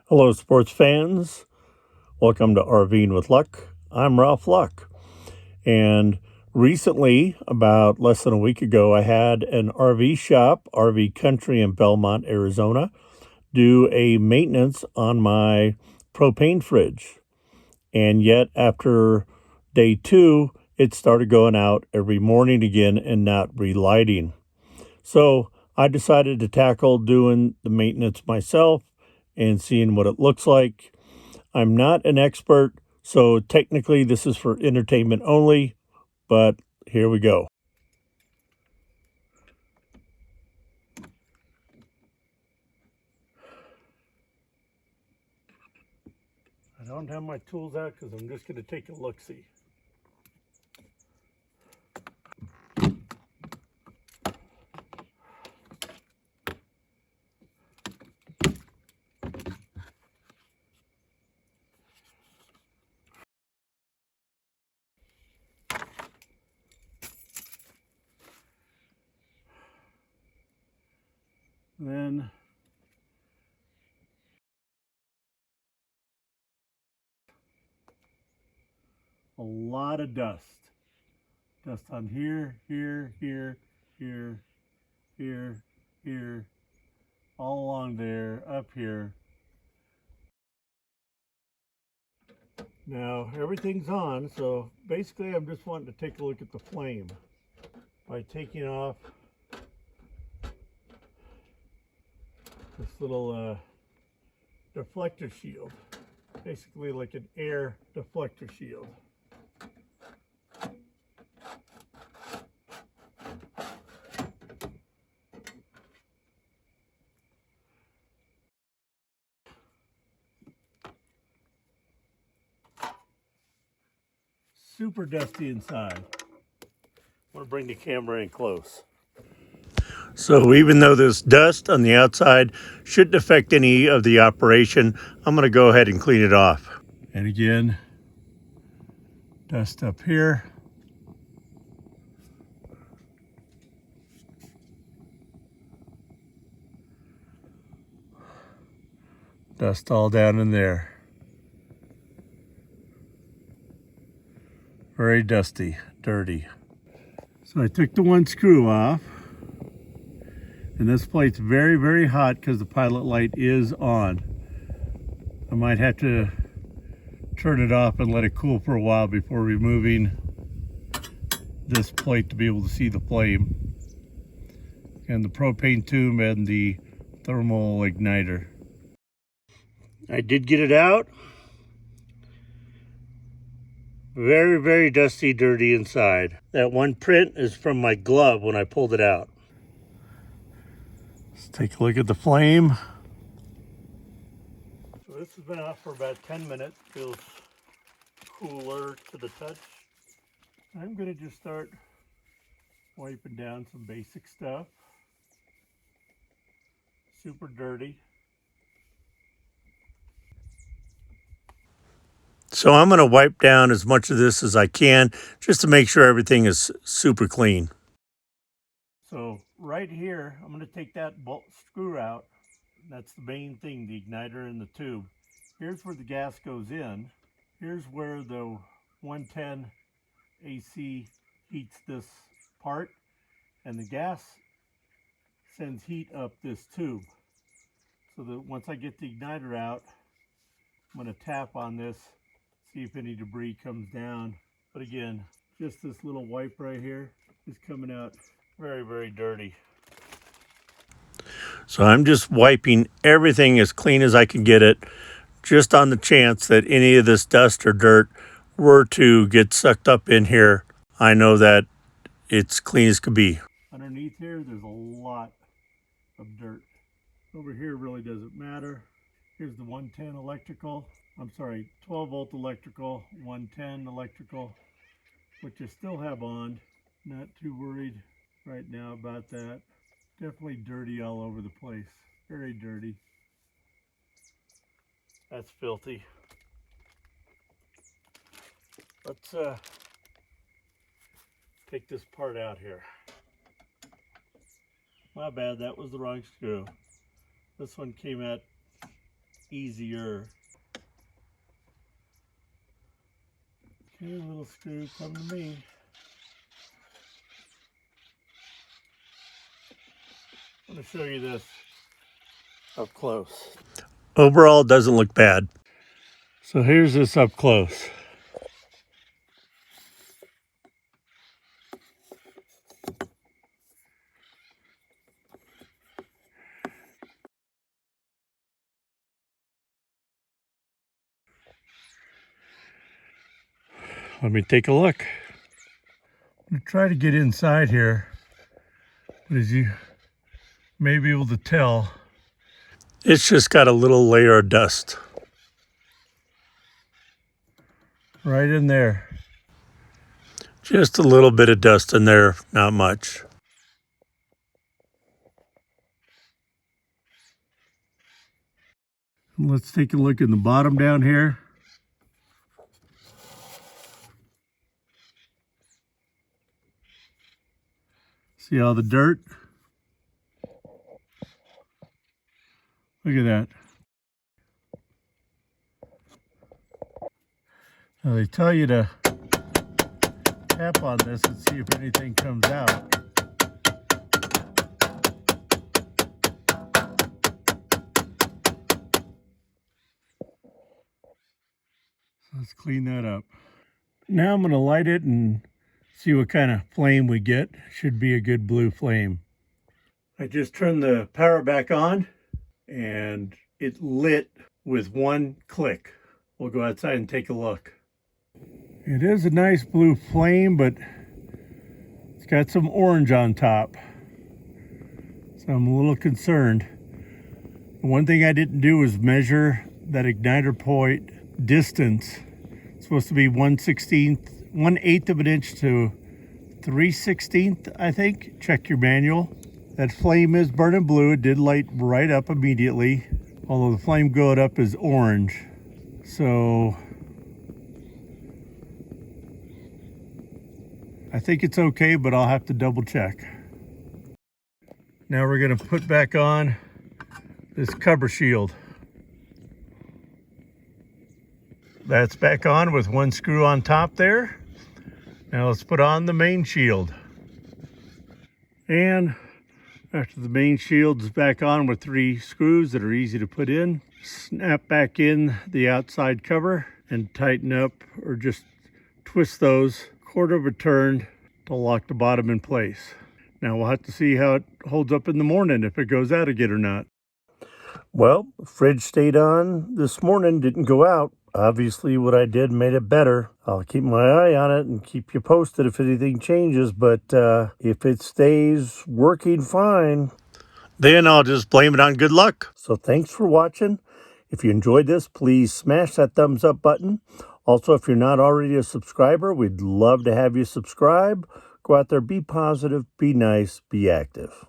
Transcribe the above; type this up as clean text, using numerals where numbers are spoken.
Hello, sports fans. Welcome to RVing with Luck. I'm Ralph Luck. And recently, about less than a week ago, I had an RV shop, RV Country in Belmont, Arizona, do a maintenance on my propane fridge. And yet, after day 2, it started going out every morning again and not relighting. So I decided to tackle doing the maintenance myself and seeing what it looks like. I'm not an expert, so technically this is for entertainment only, but here we go. I don't have my tools out because I'm just going to take a look-see. Then a lot of dust. Dust on here, here, here, here, here, all along there, up here. Now everything's on, so basically I'm just wanting to take a look at the flame by taking off this little deflector shield, basically like an air deflector shield. Super dusty inside. I want to bring the camera in close. So even though there's dust on the outside shouldn't affect any of the operation, I'm going to go ahead and clean it off. And again, dust up here. Dust all down in there. Very dusty, dirty. So I took the one screw off. And this plate's very, very hot because the pilot light is on. I might have to turn it off and let it cool for a while before removing this plate to be able to see the flame. And the propane tube and the thermal igniter. I did get it out. Very, very dusty, dirty inside. That one print is from my glove when I pulled it out. Let's take a look at the flame. So this has been off for about 10 minutes. Feels cooler to the touch. I'm going to just start wiping down some basic stuff. Super dirty. So I'm going to wipe down as much of this as I can just to make sure everything is super clean. So right here, I'm going to take that bolt screw out. That's the main thing, the igniter and the tube. Here's where the gas goes in. Here's where the 110 AC heats this part, and the gas sends heat up this tube. So that once I get the igniter out, I'm going to tap on this, see if any debris comes down. But again, just this little wipe right here is coming out very, very dirty. So I'm just wiping everything as clean as I can get it, just on the chance that any of this dust or dirt were to get sucked up in here. I know that it's clean as could be. Underneath here, there's a lot of dirt. Over here really doesn't matter. Here's the 110 electrical. I'm sorry, 12 volt electrical, 110 electrical, which I still have on. Not too worried right now about that. Definitely dirty all over the place. Very dirty. That's filthy. Let's take this part out here. My bad, that was the wrong screw. This one came at easier. Okay, little screw, come to me. I'm going to show you this up close. Overall, it doesn't look bad. So here's this up close. Let me take a look. I'm going to try to get inside here, but as you may be able to tell, it's just got a little layer of dust right in there. Just a little bit of dust in there, not much. Let's take a look in the bottom down here. See all the dirt? Look at that. Now they tell you to tap on this and see if anything comes out. So let's clean that up. Now I'm going to light it and see what kind of flame we get. Should be a good blue flame. I just turned the power back on and it lit with one click. We'll go outside and take a look. It is a nice blue flame, but it's got some orange on top. So I'm a little concerned. One thing I didn't do was measure that igniter point distance. It's supposed to be 1/8 of an inch to 3/16, I think. Check your manual. That flame is burning blue. It did light right up immediately, although the flame going up is orange. So I think it's okay, but I'll have to double check. Now we're going to put back on this cover shield. That's back on with one screw on top there. Now let's put on the main shield. And after the main shield is back on with 3 screws that are easy to put in, snap back in the outside cover and tighten up or just twist those 1/4 of a turn to lock the bottom in place. Now we'll have to see how it holds up in the morning, if it goes out again or not. Well, the fridge stayed on this morning, didn't go out. Obviously what I did made it better. I'll keep my eye on it and keep you posted if anything changes, but if it stays working fine, then I'll just blame it on good luck. So thanks for watching. If you enjoyed this, please smash that thumbs up button. Also, if you're not already a subscriber, we'd love to have you subscribe. Go out there, be positive, be nice, be active.